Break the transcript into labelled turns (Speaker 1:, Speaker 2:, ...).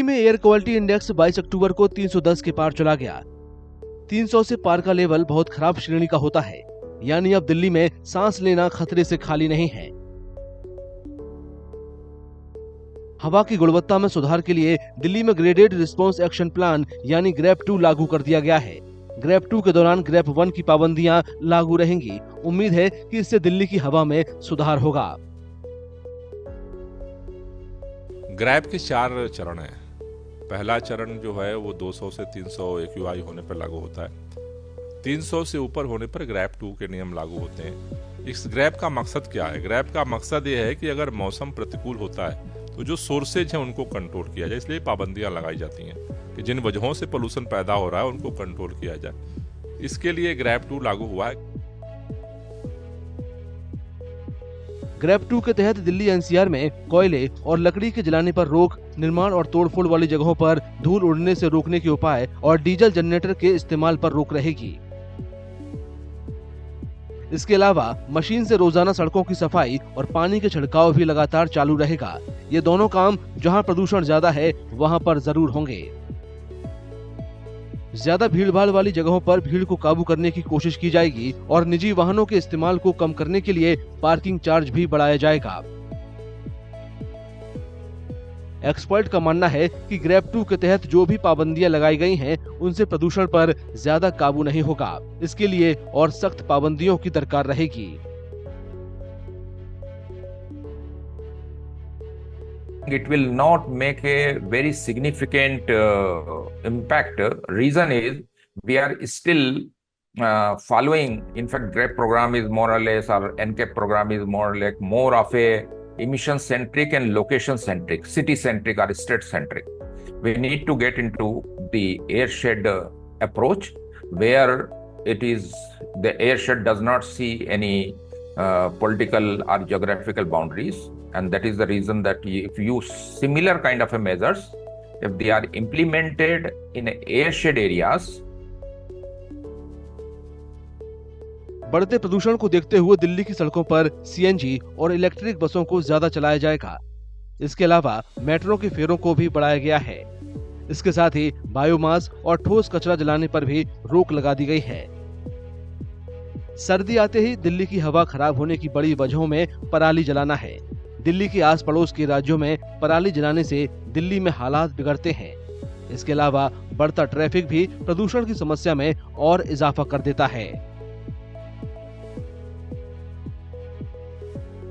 Speaker 1: में air quality index 22 अक्टूबर को 310 के पार चला गया। 300 से पार का लेवल बहुत खराब श्रेणी का होता है, यानी अब दिल्ली में सांस लेना खतरे से खाली नहीं है। हवा की गुणवत्ता में सुधार के लिए दिल्ली में ग्रेडेड रिस्पांस एक्शन प्लान यानी ग्रेप 2 लागू कर दिया गया है। ग्रेप 2 के दौरान ग्रेप 1 की पाबंदियां लागू रहेंगी। उम्मीद है कि इससे दिल्ली की हवा में सुधार होगा।
Speaker 2: ग्रेप के 4 चरण हैं। पहला चरण जो है वो 200 से 300 AQI होने पर लागू होता है। 300 से ऊपर होने पर ग्रेप 2 के नियम लागू होते हैं। इस ग्रेप का मकसद क्या है? ग्रेप का मकसद ये है कि अगर मौसम प्रतिकूल होता है तो जो सोर्सेज हैं उनको कंट्रोल किया जाए, इसलिए पाबंदियां लगाई जाती हैं कि जिन वजहों से पोल्यूशन पैदा हो रहा है उनको कंट्रोल किया जाए। इसके लिए ग्रेप 2 लागू हुआ है।
Speaker 1: ग्रेप 2 के तहत दिल्ली NCR में कोयले और लकड़ी के जलाने पर रोक, निर्माण और तोड़फोड़ वाली जगहों पर धूल उड़ने से रोकने के उपाय और डीजल जनरेटर के इस्तेमाल पर रोक रहेगी। इसके अलावा मशीन से रोजाना सड़कों की सफाई और पानी के छिड़काव भी लगातार चालू रहेगा। ये दोनों काम जहां प्रदूषण ज्यादा है वहां पर जरूर होंगे। ज्यादा भीड़भाड़ वाली जगहों पर भीड़ को काबू करने की कोशिश की जाएगी और निजी वाहनों के इस्तेमाल को कम करने के लिए पार्किंग चार्ज भी बढ़ाया जाएगा। एक्सपर्ट का मानना है कि ग्रेप 2 के तहत जो भी पाबंदियां लगाई गई हैं, उनसे प्रदूषण पर ज्यादा काबू नहीं होगा। इसके लिए और सख्त पाबंदियों की दरकार रहेगी।
Speaker 3: It will not make a very significant impact. Reason is we are still following. In fact, GREP program is more or less, or NCAP program is more or less more of a emission centric and location centric, city centric or state centric. We need to get into the airshed approach where it is the airshed does not see any political or geographical boundaries, and that is the reason that if you similar kind of a measures, if they are implemented in airshed areas.
Speaker 1: बढ़ते प्रदूषण को देखते हुए दिल्ली की सड़कों पर CNG और electric बसों को ज्यादा चलाया जाएगा। इसके अलावा मेट्रो के फेरों को भी बढ़ाया गया है। इसके साथ ही बायोमास और ठोस कचरा जलाने पर भी रोक लगा दी गई है। सर्दी आते ही दिल्ली की हवा खराब होने की बड़ी वजहों में पराली जलाना है। दिल्ली के आस पड़ोस के राज्यों में पराली जलाने से दिल्ली में हालात बिगड़ते हैं। इसके अलावा बढ़ता ट्रैफिक भी प्रदूषण की समस्या में और इजाफा कर देता है।